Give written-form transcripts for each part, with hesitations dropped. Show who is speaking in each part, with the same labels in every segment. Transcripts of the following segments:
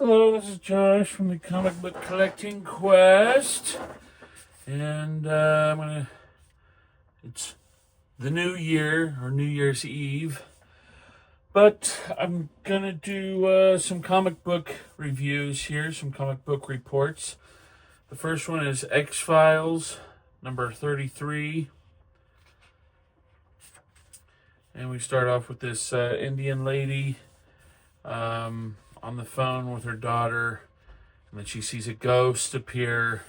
Speaker 1: Hello, this is Josh from the Comic Book Collecting Quest, and it's the new year, or New Year's Eve, but I'm gonna do some comic book reviews here, some comic book reports. The first one is X-Files, number 33, and we start off with this Indian lady on the phone with her daughter, and then she sees a ghost appear,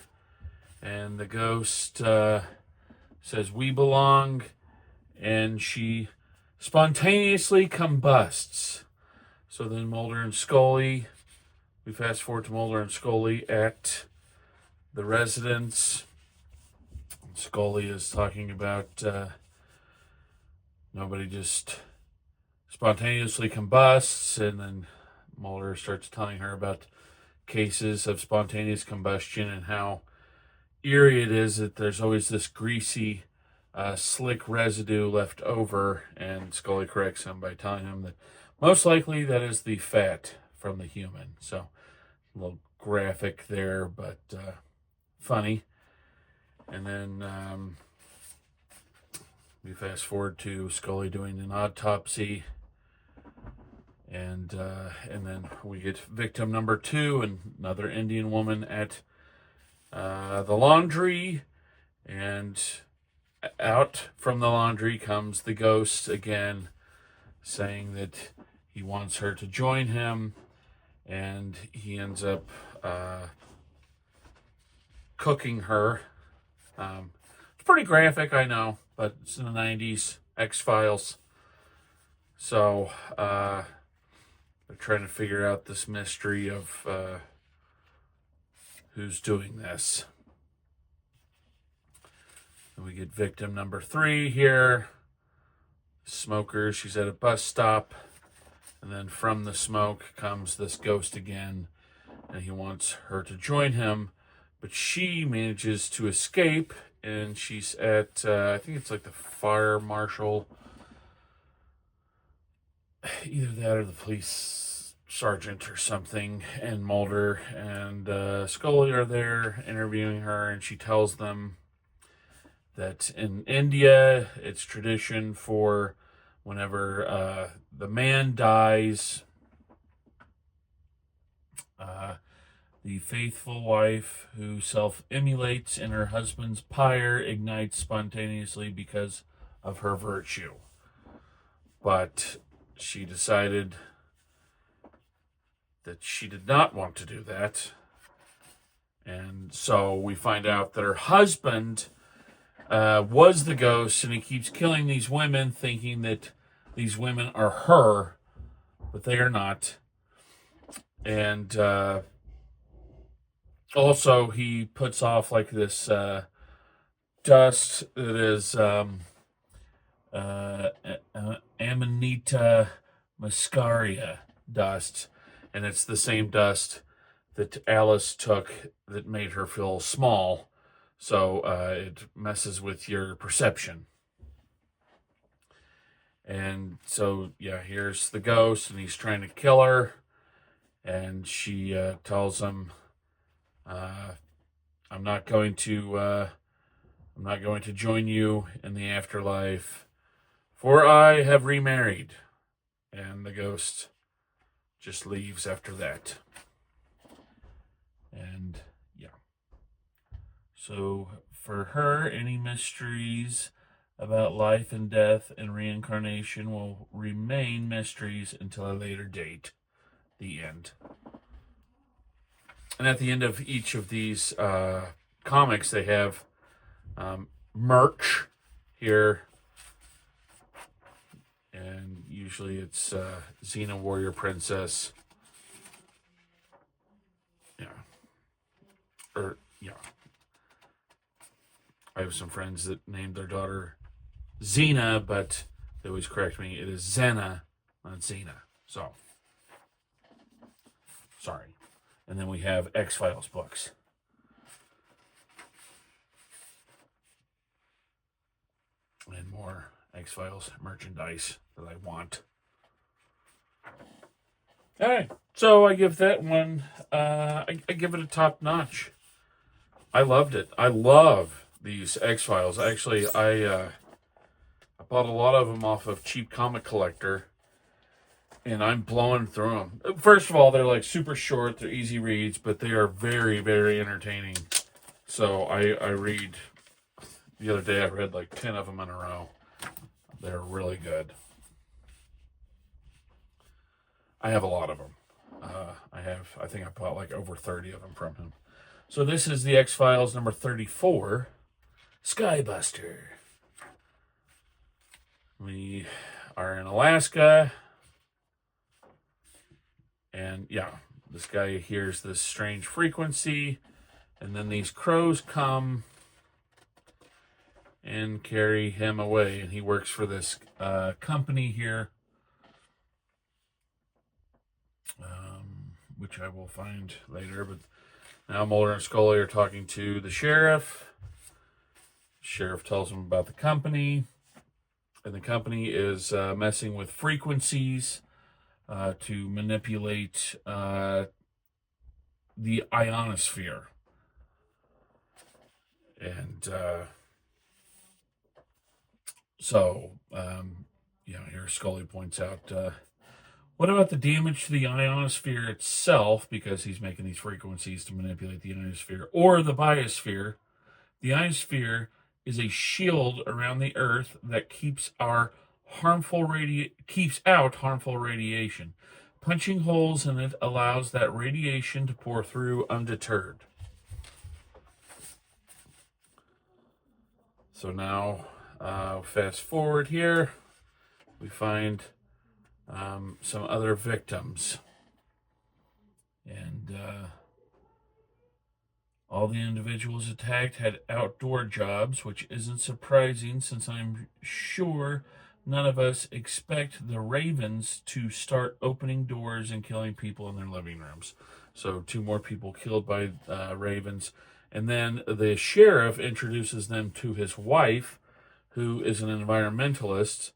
Speaker 1: and the ghost says, "We belong," and she spontaneously combusts. So then Mulder and Scully, we fast forward to Mulder and Scully at the residence. Scully is talking about nobody just spontaneously combusts, and then Mulder starts telling her about cases of spontaneous combustion and how eerie it is that there's always this greasy, slick residue left over. And Scully corrects him by telling him that most likely that is the fat from the human. So a little graphic there, but funny. And then we fast forward to Scully doing an autopsy. And then we get victim number 2, and another Indian woman at the laundry, and out from the laundry comes the ghost again, saying that he wants her to join him, and he ends up cooking her. It's pretty graphic, I know, but it's in the 90s, X-Files. So they're trying to figure out this mystery of who's doing this. And we get victim number 3 here. Smoker, she's at a bus stop. And then from the smoke comes this ghost again. And he wants her to join him. But she manages to escape. And she's at, I think it's like the fire marshal. Either that or the police sergeant or something. And Mulder and Scully are there interviewing her. And she tells them that in India, it's tradition for whenever the man dies, the faithful wife who self-immolates in her husband's pyre ignites spontaneously because of her virtue. But she decided that she did not want to do that. And so we find out that her husband was the ghost, and he keeps killing these women, thinking that these women are her, but they are not. And also, he puts off like this dust that is Amanita muscaria dust, and it's the same dust that Alice took that made her feel small. So it messes with your perception. And so, yeah, here's the ghost, and he's trying to kill her. And she tells him, I'm not going to join you in the afterlife, for I have remarried. And the ghost just leaves after that. And yeah. So for her, any mysteries about life and death and reincarnation will remain mysteries until a later date. The end. And at the end of each of these comics, they have merch here. And usually it's Xena Warrior Princess. Yeah. I have some friends that named their daughter Xena, but they always correct me. It is Xena, not Xena. So, sorry. And then we have X-Files books. And more X-Files merchandise that I want. All right. So I give that one, I give it a top notch. I loved it. I love these X-Files. Actually, I bought a lot of them off of Cheap Comic Collector, and I'm blowing through them. First of all, they're like super short, they're easy reads, but they are very, very entertaining. So I read, the other day I read like 10 of them in a row. They're really good. I have a lot of them. I think I bought like over 30 of them from him. So this is the X-Files number 34, Skybuster. We are in Alaska. And yeah, this guy hears this strange frequency. And then these crows come and carry him away. And he works for this company here, which I will find later. But now Mulder and Scully are talking to the sheriff. The sheriff tells him about the company. And the company is messing with frequencies to manipulate the ionosphere. And here Scully points out, what about the damage to the ionosphere itself? Because he's making these frequencies to manipulate the ionosphere, or the biosphere. The ionosphere is a shield around the Earth that keeps out harmful radiation. Punching holes in it allows that radiation to pour through undeterred. So now, fast forward here, we find some other victims. And all the individuals attacked had outdoor jobs, which isn't surprising since I'm sure none of us expect the Ravens to start opening doors and killing people in their living rooms. So 2 more people killed by Ravens. And then the sheriff introduces them to his wife, who is an environmentalist,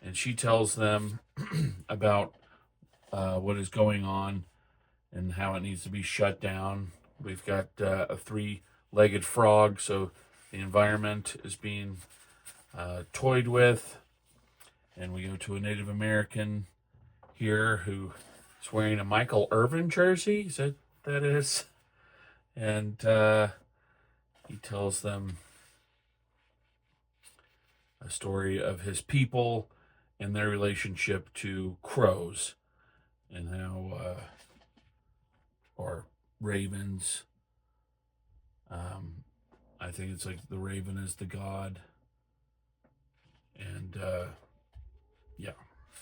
Speaker 1: and she tells them about what is going on and how it needs to be shut down. We've got a 3-legged frog, so the environment is being toyed with. And we go to a Native American here who is wearing a Michael Irvin jersey. Is that is? And he tells them a story of his people and their relationship to crows and how, or ravens. I think it's like the raven is the god. And the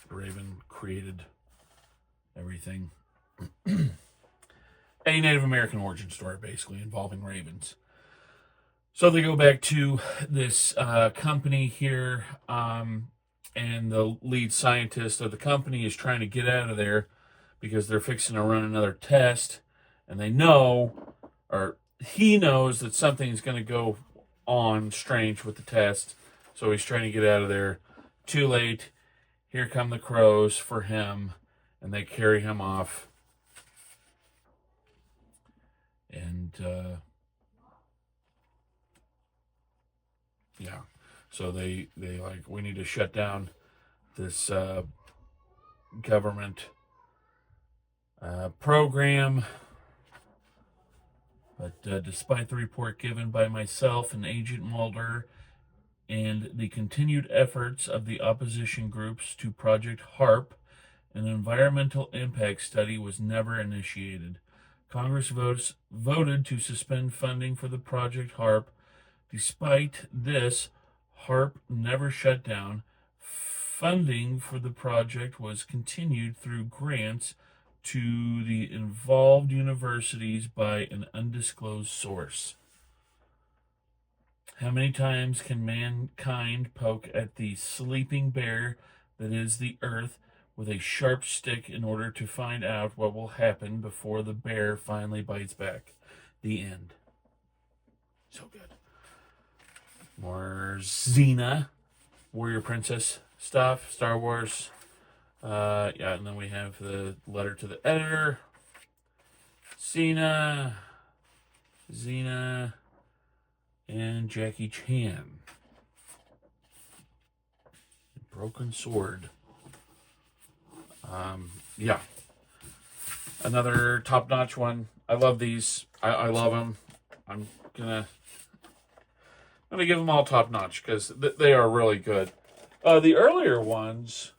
Speaker 1: raven created everything. A Native American origin story, basically, involving ravens. So they go back to this company here, and the lead scientist of the company is trying to get out of there because they're fixing to run another test, and they know, or he knows, that something's going to go on strange with the test, so he's trying to get out of there. Too late. Here come the crows for him, and they carry him off. And so they like, we need to shut down this government program. But despite the report given by myself and Agent Mulder and the continued efforts of the opposition groups to Project HARP, an environmental impact study was never initiated. Congress voted to suspend funding for the Project HARP. Despite this, HARP never shut down. Funding for the project was continued through grants to the involved universities by an undisclosed source. How many times can mankind poke at the sleeping bear that is the earth with a sharp stick in order to find out what will happen before the bear finally bites back? The end. So good. More Xena, Warrior Princess stuff, Star Wars. Yeah, and then we have the letter to the editor. Xena, and Jackie Chan. Broken Sword. Yeah. Another top-notch one. I love these. I love them. I'm gonna give them all top-notch because they are really good. The earlier ones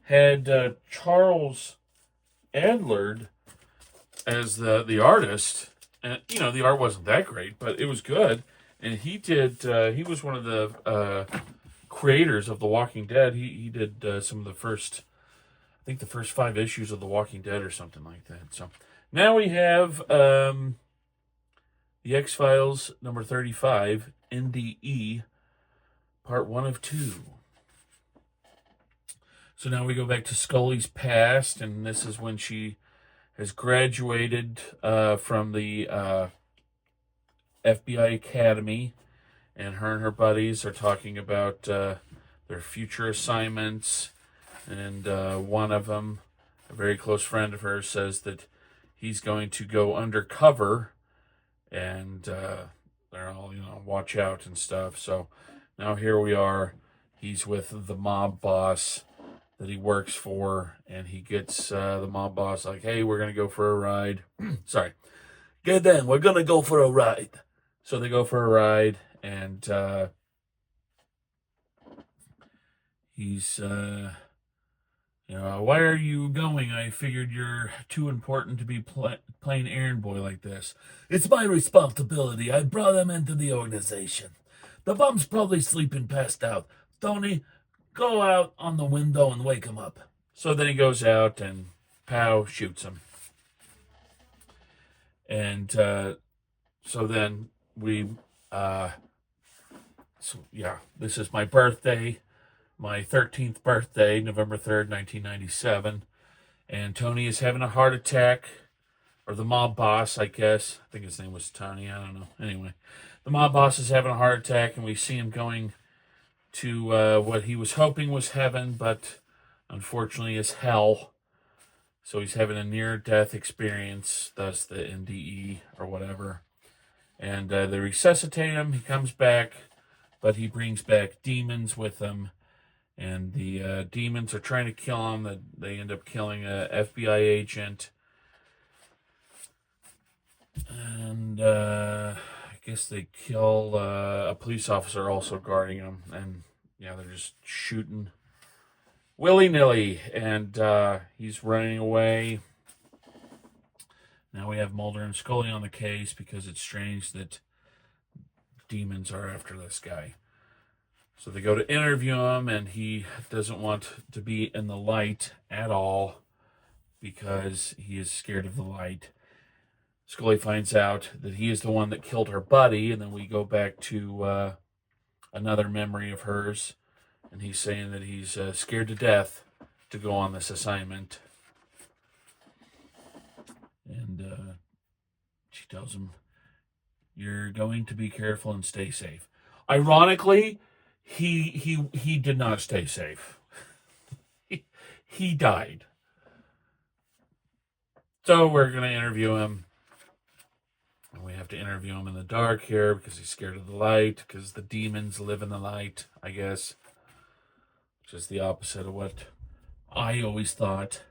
Speaker 1: had Charles Adlard as the artist, and the art wasn't that great, but it was good. And he was one of the creators of The Walking Dead. He did some of the first, I think the first 5 issues of The Walking Dead or something like that. So now we have the X-Files number 35, NDE, part 1 of 2. So now we go back to Scully's past, and this is when she has graduated from the FBI Academy, and her buddies are talking about their future assignments, and one of them, a very close friend of hers, says that he's going to go undercover, and they're all, watch out and stuff. So now here we are. He's with the mob boss that he works for, and he gets the mob boss like, hey, we're going to go for a ride. Sorry. Get in, we're going to go for a ride. So they go for a ride, and he's, why are you going? I figured you're too important to be playing errand boy like this. It's my responsibility. I brought him into the organization. The bum's probably sleeping passed out. Tony, go out on the window and wake him up. So then he goes out and pow, shoots him. And so then this is my birthday, my 13th birthday, November 3rd, 1997. And Tony is having a heart attack, or the mob boss, I guess. I think his name was Tony, I don't know. Anyway, the mob boss is having a heart attack, and we see him going to what he was hoping was heaven, but unfortunately is hell. So he's having a near-death experience, thus the NDE or whatever. And they resuscitate him. He comes back, but he brings back demons with him. And the demons are trying to kill him. They end up killing a FBI agent. And I guess they kill a police officer also guarding him. And yeah, they're just shooting willy-nilly. And he's running away. Now we have Mulder and Scully on the case because it's strange that demons are after this guy. So they go to interview him, and he doesn't want to be in the light at all because he is scared of the light. Scully finds out that he is the one that killed her buddy, and then we go back to another memory of hers, and he's saying that he's scared to death to go on this assignment. And she tells him, you're going to be careful and stay safe. Ironically, he did not stay safe. He died. So we're going to interview him. And we have to interview him in the dark here because he's scared of the light, because the demons live in the light, I guess. Which is the opposite of what I always thought.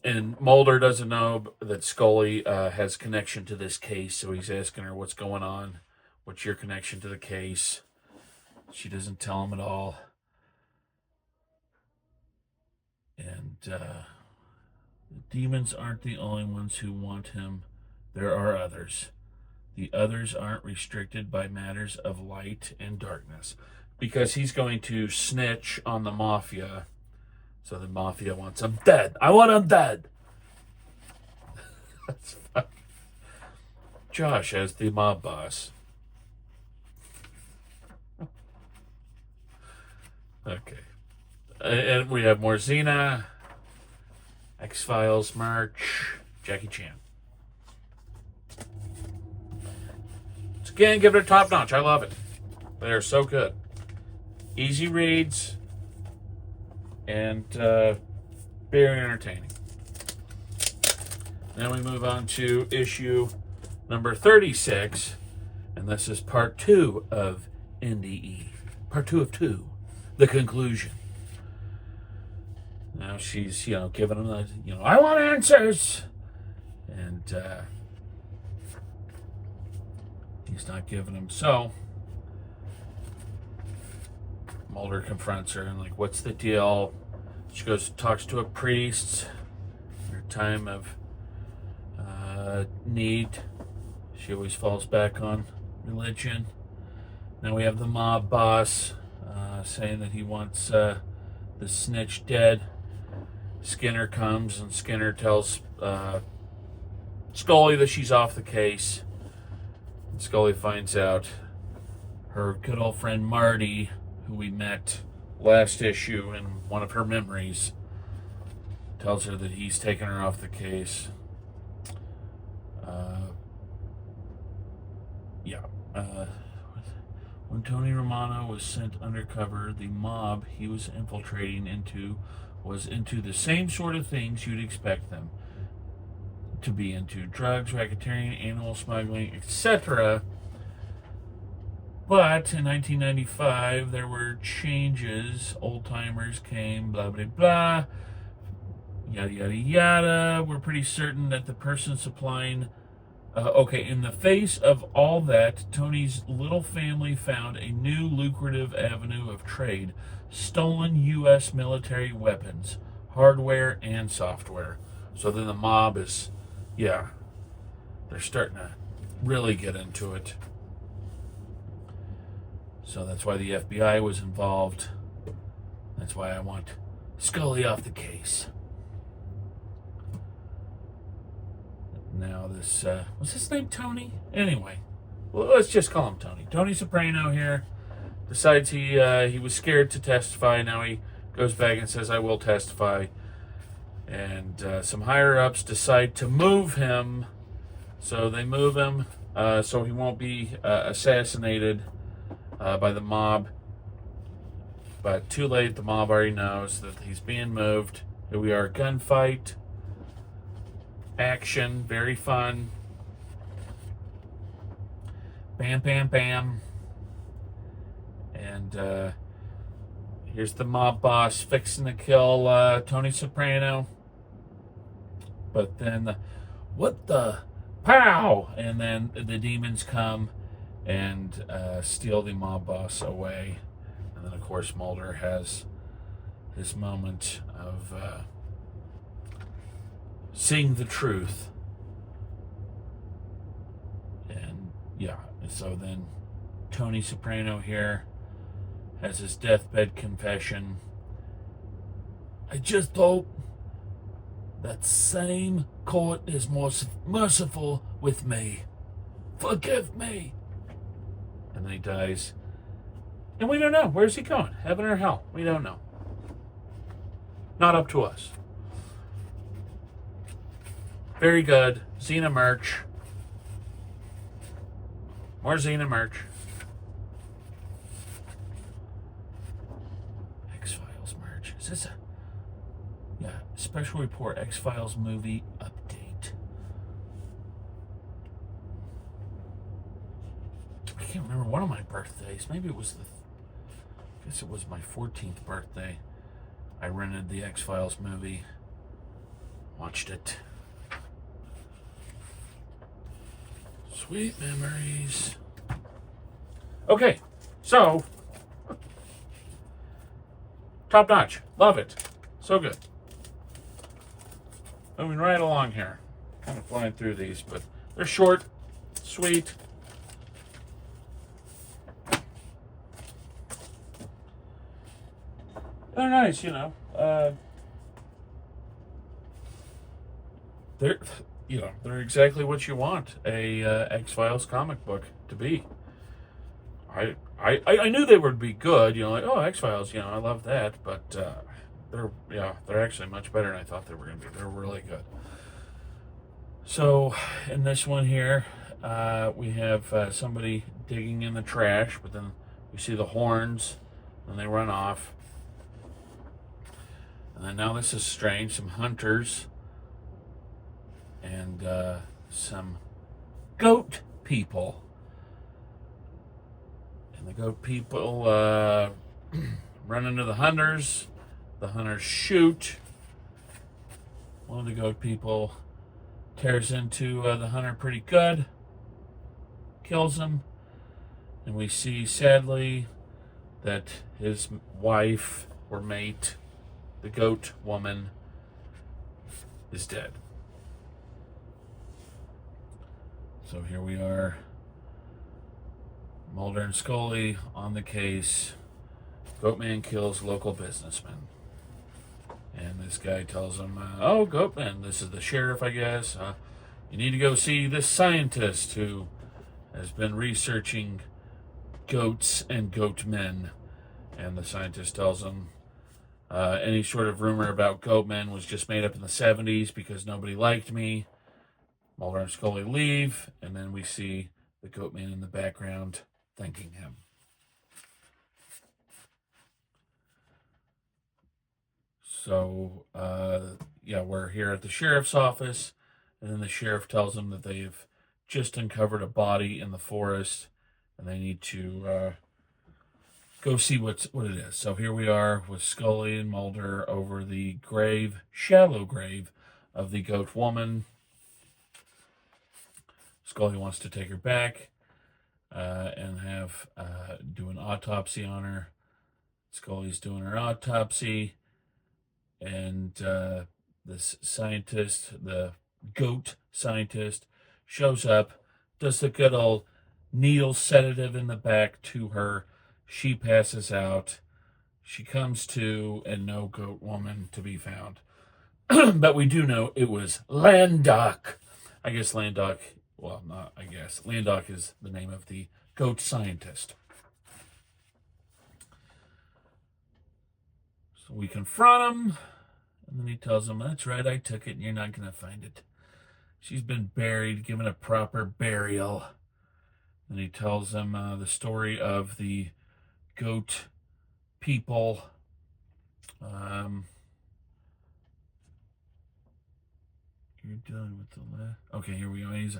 Speaker 1: And Mulder doesn't know that Scully has connection to this case, so he's asking her what's going on. What's your connection to the case? She doesn't tell him at all. And the demons aren't the only ones who want him. There are others. The others aren't restricted by matters of light and darkness. Because he's going to snitch on the mafia. So the mafia wants him dead. I want him dead. That's fun. Josh as the mob boss. Okay. And we have more Xena, X-Files merch, Jackie Chan. So again, give it a top notch. I love it. They are so good. Easy reads and very entertaining. Then we move on to issue number 36, and this is part 2 of NDE. Part 2 of 2, the conclusion. Now she's, giving him the, I want answers. And he's not giving them. So Mulder confronts her and like, what's the deal? She goes, talks to a priest in her time of need. She always falls back on religion. Now we have the mob boss saying that he wants the snitch dead. Skinner comes and Skinner tells Scully that she's off the case. And Scully finds out her good old friend Marty, who we met last issue in one of her memories, tells her that he's taken her off the case. When Tony Romano was sent undercover, the mob he was infiltrating was into the same sort of things you'd expect them to be into: drugs, racketeering, animal smuggling, etc. But in 1995, there were changes. Old timers came, blah, blah, blah, yada, yada, yada. We're pretty certain that the person supplying... in the face of all that, Tony's little family found a new lucrative avenue of trade: stolen U.S. military weapons, hardware, and software. So then the mob is, they're starting to really get into it. So that's why the FBI was involved. That's why I want Scully off the case. Now this, was his name Tony? Anyway, well, let's just call him Tony. Tony Soprano here decides he was scared to testify. Now he goes back and says, I will testify. And some higher-ups decide to move him. So they move him so he won't be assassinated by the mob. But too late, the mob already knows that he's being moved. Here we are, gunfight. Action, very fun. Bam, bam, bam. And here's the mob boss fixing to kill Tony Soprano. But then, what the? Pow! And then the demons come and steal the mob boss away. And then, of course, Mulder has his moment of... seeing the truth. And so then Tony Soprano here has his deathbed confession. I just hope that same court is more merciful with me. Forgive me. And then he dies. And we don't know. Where's he going? Heaven or hell? We don't know. Not up to us. Very good. Xena merch. More Xena merch. X-Files merch. Is this a... special report X-Files movie update. I can't remember one of my birthdays. Maybe it was I guess it was my 14th birthday. I rented the X-Files movie. Watched it. Sweet memories. Okay, so top notch. Love it. So good. Moving right along here. Kind of flying through these, but they're short, sweet. They're nice, they're exactly what you want a X-Files comic book to be. I knew they would be good, X-Files, I love that, but they're actually much better than I thought they were going to be. They're really good. So in this one here, we have somebody digging in the trash, but then we see the horns and they run off. And then now this is strange. Some hunters and some goat people. And the goat people run into the hunters. The hunters shoot. One of the goat people tears into the hunter pretty good, kills him, and we see sadly that his wife or mate, the goat woman, is dead. So here we are, Mulder and Scully on the case. Goatman kills local businessman. And this guy tells him, oh, Goatman, this is the sheriff, I guess. You need to go see this scientist who has been researching goats and goat men. And the scientist tells him any sort of rumor about goatmen was just made up in the 70s because nobody liked me. Mulder and Scully leave, and then we see the goatman in the background thanking him. So, we're here at the sheriff's office, and then the sheriff tells them that they've just uncovered a body in the forest, and they need to go see what it is. So here we are with Scully and Mulder over the grave, shallow grave, of the goat woman. Scully wants to take her back and have do an autopsy on her. Scully's doing her autopsy. And this scientist, the goat scientist, shows up, does the good old needle sedative in the back to her. She passes out. She comes to, and no goat woman to be found. But we do know it was Landok. I guess Landok, well, not I guess. Landok is the name of the goat scientist. So we confront him. And then he tells him, that's right, I took it and you're not going to find it. She's been buried, given a proper burial. And he tells him the story of the goat people. You're dealing with the last... Okay, here we go.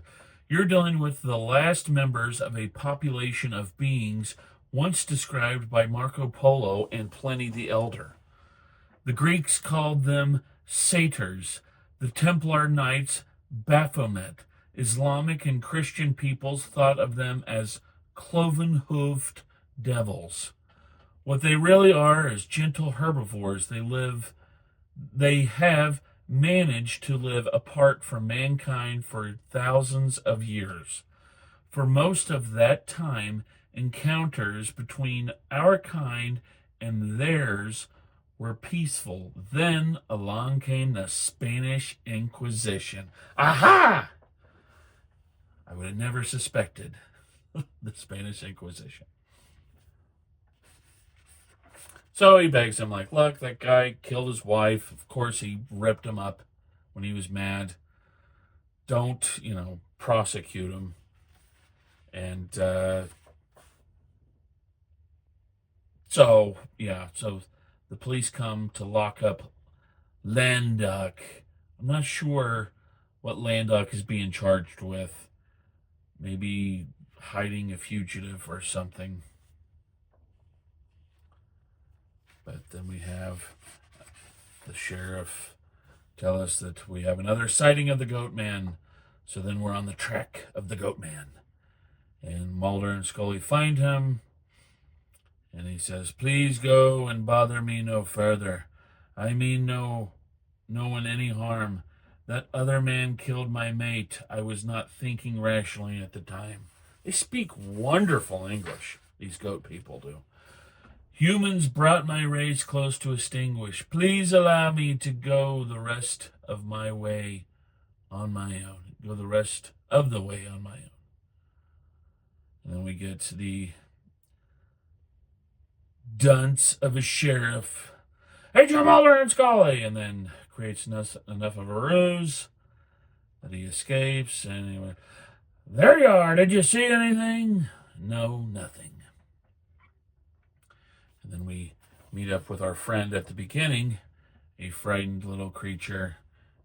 Speaker 1: You're dealing with the last members of a population of beings once described by Marco Polo and Pliny the Elder. The Greeks called them satyrs, the Templar Knights Baphomet. Islamic and Christian peoples thought of them as cloven-hooved devils. What they really are is gentle herbivores. They have managed to live apart from mankind for thousands of years. For most of that time, encounters between our kind and theirs were peaceful. Then along came the Spanish Inquisition. Aha! I would have never suspected the Spanish Inquisition. So he begs him, like, look, that guy killed his wife. Of course, he ripped him up when he was mad. Don't, prosecute him. And so the police come to lock up Landok. I'm not sure what Landok is being charged with. Maybe hiding a fugitive or something. But then we have the sheriff tell us that we have another sighting of the goat man. So then we're on the track of the goat man. And Mulder and Scully find him. And he says, please go and bother me no further. I mean no one any harm. That other man killed my mate. I was not thinking rationally at the time. They speak wonderful English, these goat people do. Humans brought my race close to extinguish. Please allow me to go the rest of my way on my own. Go the rest of the way on my own. And then we get to the dunce of a sheriff. Hey, Jim Mulder and Scully! And then creates enough of a ruse that he escapes. And anyway, there you are. Did you see anything? No, nothing. And then we meet up with our friend at the beginning, a frightened little creature,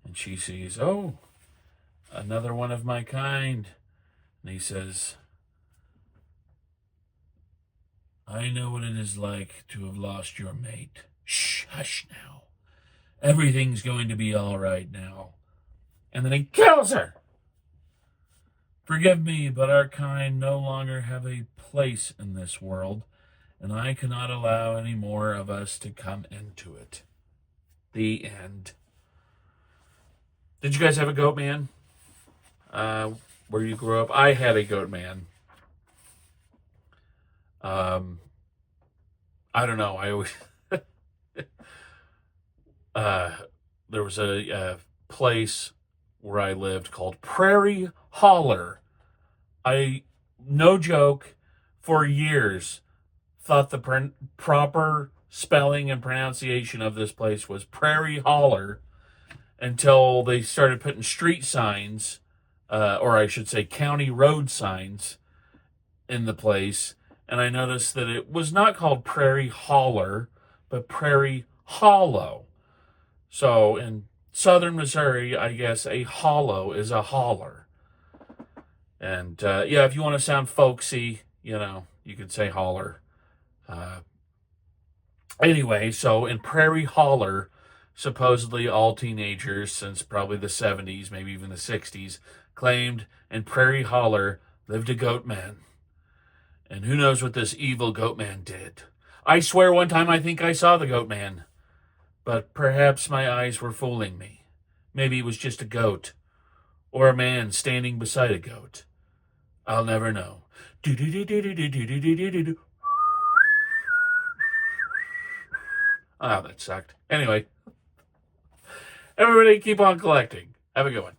Speaker 1: and she sees, oh, another one of my kind. And he says, I know what it is like to have lost your mate. Shh, hush now. Everything's going to be all right now. And then he kills her. Forgive me, but our kind no longer have a place in this world, and I cannot allow any more of us to come into it. The end. Did you guys have a goat man? Where you grew up? I had a goat man. I don't know. I always there was a place where I lived called Prairie Holler. I, no joke, for years thought the proper spelling and pronunciation of this place was Prairie Holler until they started putting street signs, or I should say county road signs, in the place. And I noticed that it was not called Prairie Holler, but Prairie Hollow. So in southern Missouri, I guess a hollow is a holler. And yeah, if you want to sound folksy, you could say holler. Anyway, so in Prairie Holler, supposedly all teenagers since probably the 70s, maybe even the 60s, claimed in Prairie Holler lived a goat man. And who knows what this evil goat man did. I swear one time I think I saw the goat man. But perhaps my eyes were fooling me. Maybe it was just a goat. Or a man standing beside a goat. I'll never know. Oh, that sucked. Anyway, everybody keep on collecting. Have a good one.